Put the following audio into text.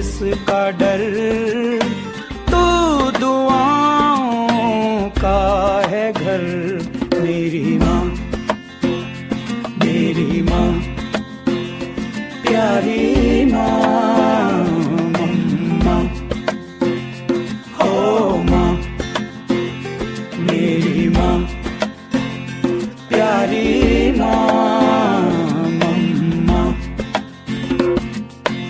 किसका डर, तू दुआओं का है घर। मेरी माँ, मेरी माँ, प्यारी माँ, मम्मा, हो माँ, मेरी माँ, प्यारी